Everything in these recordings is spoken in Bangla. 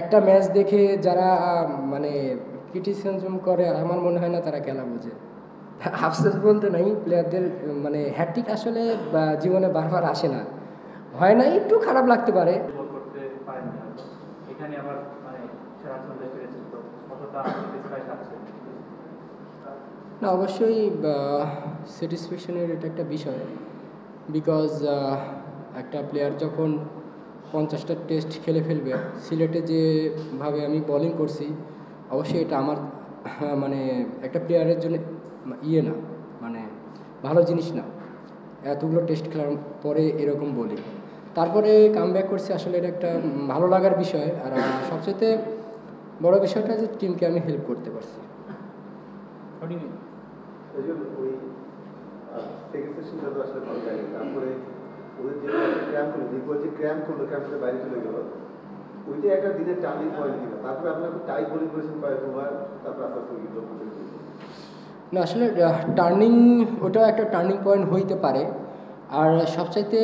একটা ম্যাচ দেখে যারা মানে ক্রিটিসিজম করে আমার মনে হয় না তারা খেলা বোঝে। আফসোস বলতে নাই, প্লেয়ারদের মানে হ্যাটট্রিক আসলে জীবনে বারবার আসে না, হয় না, একটু খারাপ লাগতে পারে। বল করতে পারেননি হয়তো। এখানে আবার মানে সেরা চলে ফিরেছেন, তো কতটা স্যাটিসফাইড আছেন? না, অবশ্যই স্যাটিসফ্যাকশনের এটা একটা বিষয়, বিকজ একটা প্লেয়ার যখন 50টা টেস্ট খেলে ফেলবে, সিলেটে যেভাবে আমি বোলিং করছি, অবশ্যই এটা আমার মানে একটা প্লেয়ারের জন্য ইয়ে না, মানে ভালো জিনিস না এতগুলো টেস্ট খেলার পরে এরকম বলি। তারপরে কামব্যাক করছি, আসলে এটা একটা ভালো লাগার বিষয়। আর সবচেয়ে বড় বিষয়টা যে টিমকে আমি হেল্প করতে পারছি। ওই সেকেন্ড সেশনটা তো আসলে ভালো লাগে। তারপরে ওদের যে ক্র্যাম্প করলো, দীপক যে ক্র্যাম্প করলো, ক্র্যাম্পটা বাইরে চলে গেল, ওইটা একটা দিনের টার্নিং পয়েন্ট কিনা? তারপরে আপনার টাইট বোলিং করেছেন কয়েক ওভার, তারপরে আস্তে আস্তে উইকেট করতে। না, আসলে টার্নিং, ওটাও একটা টার্নিং পয়েন্ট হইতে পারে। আর সবচাইতে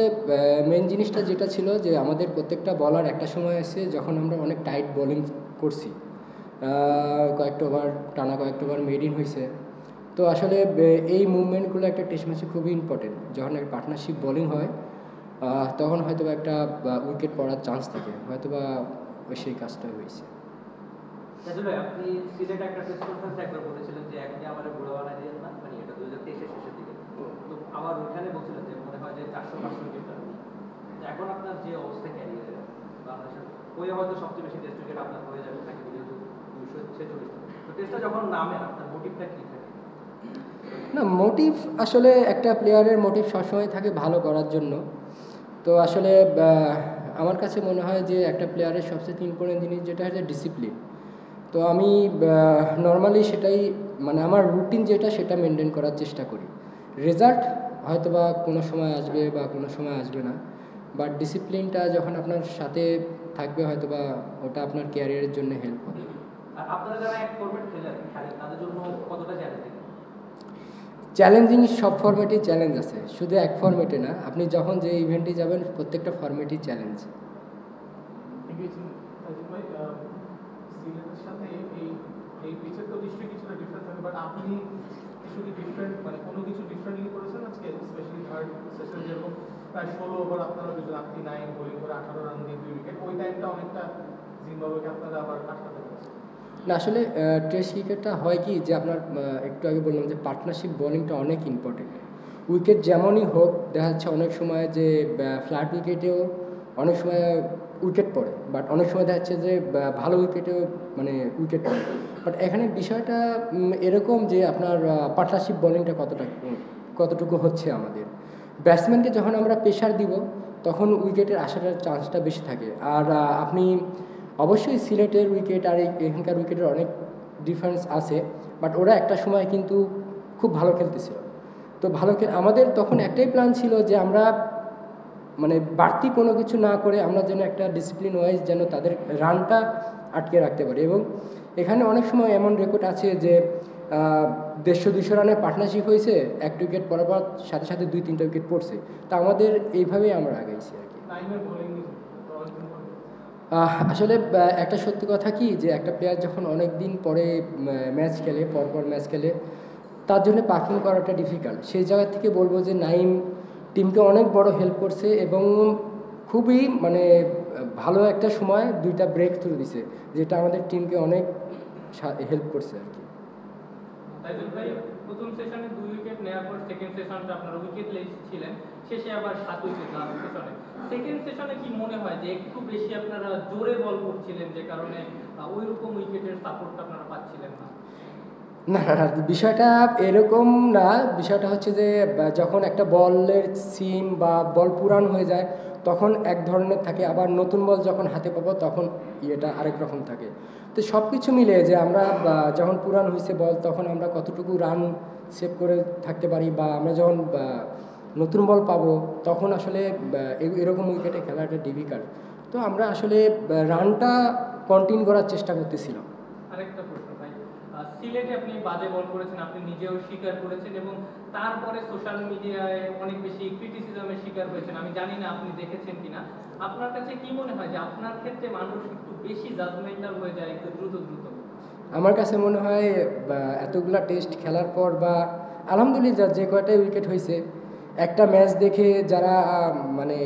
মেন জিনিসটা যেটা ছিল যে আমাদের প্রত্যেকটা বলার একটা সময় আছে যখন আমরা অনেক টাইট বোলিং করছি, কয়েকটা ওভার টানা, কয়েকটা ওভার মেড ইন হয়েছে। তো আসলে এই মুভমেন্টগুলো একটা টেস্ট ম্যাচে খুবই ইম্পর্টেন্ট। যখন একটা পার্টনারশিপ বোলিং হয় তখন হয়তো একটা উইকেট পড়ার চান্স থাকে, হয়তো বা সেই কাজটা হয়েছে। আপনি সিলেটে একটা প্রেস কনফারেন্সে একবার বলেছিলেন যে এখন আমার বুড়ো বানাই দিয়েন না, মানে এটা 2023 শেষের দিকে। তো আবার ওইখানে বলছিলেন যে মনে হয় যে 400-500 উইকেট পাবেন। এখন আপনার যে অবস্থা ক্যারিয়ারে বাংলাদেশের ওই হয়তো সবচেয়ে বেশি টেস্ট উইকেট আপনার হয়ে যাবে, থাকে যেহেতু 246। তো টেস্টটা যখন নামে আপনার মোটিভটা কী থাকে? না, মোটিভ আসলে একটা প্লেয়ারের মোটিভ সবসময় থাকে ভালো করার জন্য। তো আসলে আমার কাছে মনে হয় যে একটা প্লেয়ারের সবচেয়ে ইম্পর্টেন্ট জিনিস যেটা হচ্ছে ডিসিপ্লিন। তো আমি নর্মালি সেটাই, মানে আমার রুটিন যেটা সেটা মেনটেন করার চেষ্টা করি। রেজাল্ট হয়তো বা কোনো সময় আসবে বা কোনো সময় আসবে না, বাট ডিসিপ্লিনটা যখন আপনার সাথে থাকবে হয়তো বা ওটা আপনার ক্যারিয়ারের জন্য হেল্প হবে। আর আপনারা যারা এক ফরম্যাট খেলেন তাদের জন্য কতটা চ্যালেঞ্জিং? চ্যালেঞ্জিং সব ফরম্যাটেই চ্যালেঞ্জ আছে, শুধু এক ফরম্যাটে না। আপনি যখন যে ইভেন্টে যাবেন প্রত্যেকটা ফরম্যাটই চ্যালেঞ্জ। সিলেটের সাথে এই পিচের তো নিশ্চয়ই কিছুটা ডিফারেন্স আছে, বাট আপনি কিছু কি ডিফারেন্ট, মানে কোনো কিছু ডিফারেন্টলি করেছেন আজকে, স্পেশালি থার্ড সেশন যেরকম প্রায় 16 ওভার আপনারা দুজন, আপনি 9 বোলিং করে 18 রান দিয়ে 2 উইকেট, ওই টাইমটা অনেকটা জিম্বাবুয়েকে আপনারা আবার কাটাতে পেরেছেন। না, আসলে টেস্ট ক্রিকেটটা হয় কি যে আপনার একটু আগে বললাম যে পার্টনারশিপ বোলিংটা অনেক ইম্পর্টেন্ট। উইকেট যেমনই হোক, দেখা যাচ্ছে অনেক সময় যে ফ্ল্যাট উইকেটেও অনেক সময় উইকেট পড়ে, বাট অনেক সময় দেখা যাচ্ছে যে ভালো উইকেটেও মানে উইকেট পড়ে। বাট এখানে বিষয়টা এরকম যে আপনার পার্টনারশিপ বোলিংটা কতটুকু হচ্ছে আমাদের ব্যাটসম্যানকে যখন আমরা প্রেশার দিব তখন উইকেটের আসার চান্সটা বেশি থাকে। আর আপনি অবশ্যই সিলেটের উইকেট আর এখানকার উইকেটের অনেক ডিফারেন্স আছে, বাট ওরা একটা সময় কিন্তু খুব ভালো খেলতেছিল। তো আমাদের তখন একটাই প্ল্যান ছিল যে আমরা মানে বাড়তি কোনো কিছু না করে আমরা যেন একটা ডিসিপ্লিন ওয়াইজ যেন তাদের রানটা আটকে রাখতে পারি। এবং এখানে অনেক সময় এমন রেকর্ড আছে যে 150-200 রানের পার্টনারশিপ হয়েছে, এক উইকেট পড়ার পর সাথে সাথে 2-3টা উইকেট পড়ছে। তা আমাদের এইভাবেই আমরা আগাইছি আর কি। আসলে একটা সত্যি কথা কি যে একটা প্লেয়ার যখন অনেক দিন পরে ম্যাচ খেলে, পরপর ম্যাচ খেলে, তার জন্য পার্কিং করাটা ডিফিকাল্ট। সেই জায়গা থেকে বলবো যে নাইম টিমকে অনেক বড় হেল্প করছে এবং খুবই মানে ভালো একটা সময় 2টা ব্রেক থ্রু দিছে, যেটা আমাদের টিমকে অনেক হেল্প করছে আর কি। তাইজুল ভাই, প্রথম সেশনে 2 উইকেট নেওয়ার পর সেকেন্ড সেশনটা আপনারা উইকেট ছিলেন, শেষে আবার 7 উইকেট লাস্ট সেশনে। সেকেন্ড সেশনে কি মনে হয় যে একটু বেশি আপনারা জোরে বল করছিলেন, যে কারণে ওইরকম উইকেটের সাপোর্টটা আপনারা পাচ্ছিলেন না? না, বিষয়টা এরকম না। বিষয়টা হচ্ছে যে যখন একটা বলের সিম বা বল পুরান হয়ে যায় তখন এক ধরনের থাকে, আবার নতুন বল যখন হাতে পাবো তখন ইয়েটা আরেক রকম থাকে। তো সব কিছু মিলে যে আমরা যখন পুরান হয়েছে বল তখন আমরা কতটুকু রান সেভ করে থাকতে পারি, বা আমরা যখন নতুন বল পাবো তখন আসলে এরকম উইকেটে খেলাটা ডিফিকাল্ট। তো আমরা আসলে রানটা কন্টিনিউ করার চেষ্টা করতেছিলাম। আরেকটা প্রশ্ন ভাই, সিলেটে আপনি বাজে বল করেছেন, আপনি নিজেও স্বীকার করেছেন এবং তারপরে সোশ্যাল মিডিয়ায় অনেক বেশি ক্রিটিসিজমের শিকার হয়েছেন। আমি জানি না আপনি দেখেছেন কিনা। আপনার কাছে কি মনে হয় যে আপনার ক্ষেত্রে মানুষ একটু বেশি জাজমেন্টাল হয়ে যায় একটু দ্রুত দ্রুত? আমার কাছে মনে হয় এতগুলা টেস্ট খেলার পর বা আলহামদুলিল্লাহ যে কয়টা উইকেট হয়েছে, একটা ম্যাচ দেখে যারা মানে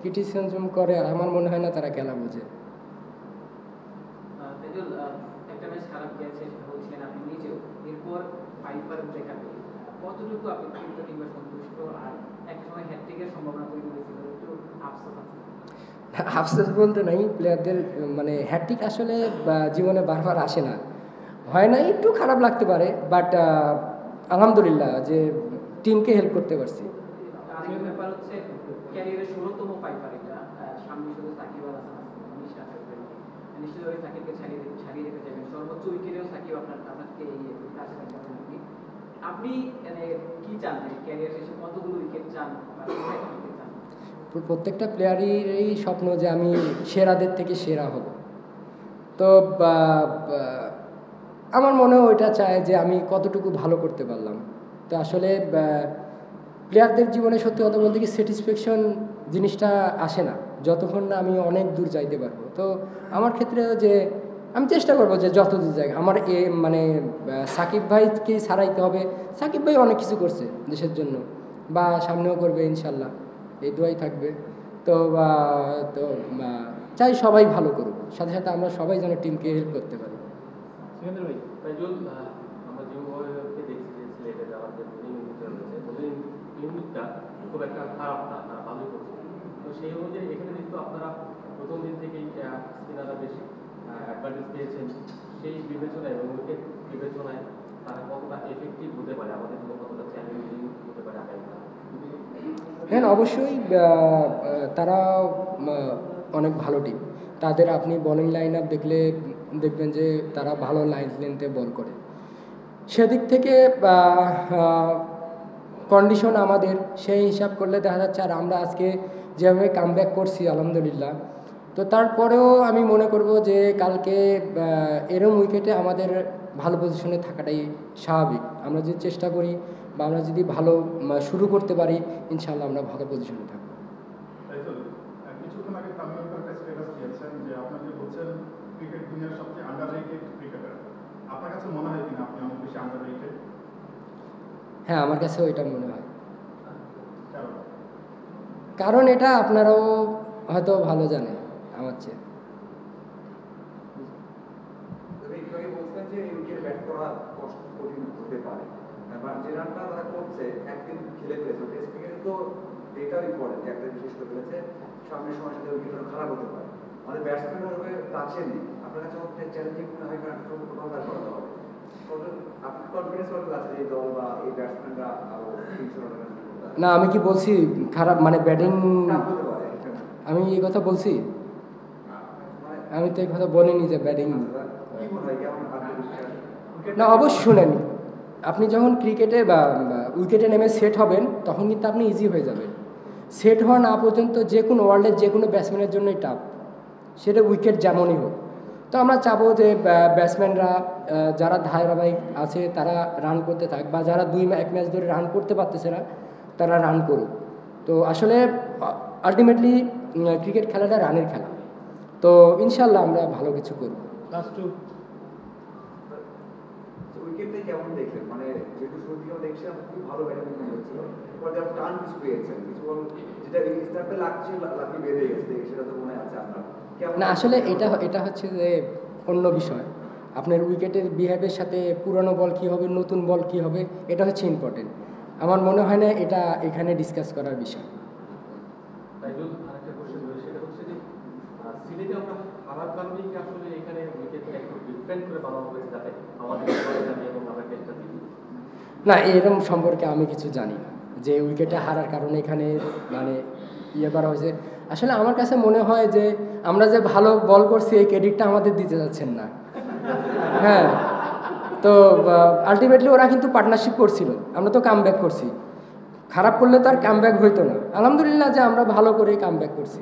ক্রিটিসিজম করে আমার মনে হয় না তারা খেলা বোঝে। তেজুল, একটা ম্যাচ খারাপ গেছে সেটা বলছিলেন আপনি নিজেও, এরপর ফাইবার দেখাবে কতটুকু আপনি তৃপ্ত কিংবা সন্তুষ্ট, আর একটা সময় হ্যাটট্রিকের সম্ভাবনা তৈরি হয়েছিল, একটু আফসোস আছে? আফসোস বলতে নাই, প্লেয়ারদের মানে হ্যাটট্রিক আসলে জীবনে বারবার আসে না, হয় না, একটু খারাপ লাগতে পারে, বাট আলহামদুলিল্লাহ যে টিমকে হেল্প করতে পারছি। আরেকটা ব্যাপার হচ্ছে ক্যারিয়ারের 16তম ফাইবার, এটা সামনে শুধু সাকিব আল হাসান আছে, নিশ্চিতভাবে সাকিবকে ছাড়িয়ে দিতে চাইবেন, সর্বোচ্চ উইকেটেও সাকিব আপনাকে এই কাছে রাখবেন আপনি মানে কি চান, ক্যারিয়ার শেষে কতগুলো উইকেট চান বা কয়টা উইকেট চান? প্রত্যেকটা প্লেয়ারেরই স্বপ্ন যে আমি সেরাদের থেকে সেরা হব। তো আমার মনেও ওইটা চায় যে আমি কতটুকু ভালো করতে পারলাম। তো আসলে প্লেয়ারদের জীবনে সত্যি কথা বলতে কি স্যাটিসফ্যাকশন জিনিসটা আসে না যতক্ষণ না আমি অনেক দূর যাইতে পারবো। তো আমার ক্ষেত্রে যে আমি চেষ্টা করবো যে যত দূর যায় আমার মানে সাকিব ভাইকেই ছাড়াইতে হবে। সাকিব ভাই অনেক কিছু করছে দেশের জন্য বা সামনেও করবে ইনশাল্লাহ, এই দোয়াই থাকবে। তো তো চাই সবাই ভালো করুক, সাথে সাথে আমরা সবাই যেন টিমকে হেল্প করতে পারি। সিকান্দার ভাই, তাইজুল, আমরা যেভাবে দেখছি যে সিলেটে যারা যে বোলিং ইউনিটটা রয়েছে, বোলিং ইউনিটটা খুব একটা খারাপ না, তারা ভালোই করছে। তো সেই অনুযায়ী এখানে কিন্তু আপনারা প্রথম দিন থেকেই স্পিনাররা বেশি অ্যাডভান্টেজ পেয়েছেন, সেই বিবেচনায় এবং উইকেট বিবেচনায় তারা কতটা এফেক্টিভ হতে পারে, আমাদের জন্য কতটা চ্যালেঞ্জিং হতে পারে আগামীকাল? হ্যাঁ, অবশ্যই তারা অনেক ভালো টিম। তাদের আপনি বোলিং লাইন আপ দেখলে দেখবেন যে তারা ভালো লাইন লেন্থে বল করে। সেদিক থেকে কন্ডিশন আমাদের সেই হিসাব করলে দেখা যাচ্ছে, আর আমরা আজকে যেভাবে কামব্যাক করছি আলহামদুলিল্লাহ, তো তারপরেও আমি মনে করব যে কালকে এরম উইকেটে আমাদের ভালো পজিশনে থাকাটাই স্বাভাবিক। আমরা যদি চেষ্টা করি বা আমরা যদি ভালো শুরু করতে পারি, ইনশাআল্লাহ আমরা ভালো পজিশনে থাকবো। কিছুক্ষণ আগে তামিম একটা স্ট্যাটাস দিয়েছেন যে আপনি যে বলছেন ক্রিকেট দুনিয়ার সবচেয়ে আন্ডাররেটেড ক্রিকেটার, আপনার কাছে মনে হয় কিনা আপনি অনেক বেশি আন্ডাররেটেড? হ্যাঁ, আমার কাছেও এটা মনে হয়। কারণ এটা আপনারাও হয়তো ভালো জানেন আমার চেয়ে। বলছেন যে উইকেট ব্যাট করা কষ্ট কঠিন হতে পারে, যে রানটা তারা করছে একদিন খেলে ফেলেছে, টেস্ট ক্রিকেটে তো এটাও ইম্পর্টেন্ট, একটা বিশেষ করে ফেলেছে, সামনের সময়ের সাথে উইকেটটা খারাপ হতে পারে, আমাদের ব্যাটসম্যানরা ওভাবে কাছে নেই। আপনার কাছে চ্যালেঞ্জিং মনে হয় কারণ কোথাও তার করাতে হবে, আপনার কনফিডেন্স কত আছে যে এই দল বা এই ব্যাটসম্যানরা আরো 300 রানের? না, আমি কি বলছি খারাপ মানে ব্যাটিং? আমি এই কথা বলছি? আমি তো এই কথা বলিনি যে ব্যাটিং। না, অবশ্যই শুনেন, আপনি যখন ক্রিকেটে বা উইকেটে নেমে সেট হবেন তখন কিন্তু আপনি ইজি হয়ে যাবেন। সেট হওয়া না পর্যন্ত যে কোনো ওয়ার্ল্ডের যে কোনো ব্যাটসম্যানের জন্যই টাফ, সেটা উইকেট যেমনই হোক। তো আমরা চাবো যে ব্যাটসম্যানরা যারা ধারাবাহিক আছে তারা রান করতে থাক, বা যারা এক ম্যাচ ধরে রান করতে পারতেছে না তারা রান করুক। তো আসলে আলটিমেটলি ক্রিকেট খেলাটা রানের খেলা। তো ইনশাল্লাহ আমরা ভালো কিছু করব। উইকেটটাই কেমন দেখলেন? মানে যেহেতু শুরু থেকে দেখছিলাম খুব ভালো ব্যাটিং হচ্ছিল, এরপর যখন টান কিছু পেয়েছেন, কিছু বল যেটা স্টার্টে লাগছে লাকি বেড়ে গেছে, সেটা তো মনে আছে আপনার? না, আসলে এটা হচ্ছে যে অন্য বিষয়। আপনার উইকেটের বিহেভের সাথে পুরনো বল কী হবে, নতুন বল কী হবে, এটা হচ্ছে ইম্পর্টেন্ট। আমার মনে হয় না এটা এখানে ডিসকাস করার বিষয়। তাইজুল, আরেকটা কোশ্চেন রয়েছে, সেটা হচ্ছে যে সিলেটে আমরা হারার কারণেই কি আসলে এখানে উইকেটটা একটু ডিফারেন্ট করে বানানো হয়েছে যাতে আমাদের জানি এবং আমরা টেস্টটা দিই? না, এরকম সম্পর্কে আমি কিছু জানি না যে উইকেটে হারার কারণে এখানে মানে ইয়ে করা হয়েছে। আসলে আমার কাছে মনে হয় যে আমরা যে ভালো বল করছি এই ক্রেডিটটা আমাদের দিতে যাচ্ছেন না। হ্যাঁ, তো আলটিমেটলি ওরা কিন্তু পার্টনারশিপ করছিল, আমরা তো কামব্যাক করছি। খারাপ করলে তো আর কামব্যাক হইতো না। আলহামদুলিল্লাহ যে আমরা ভালো করে কামব্যাক করছি।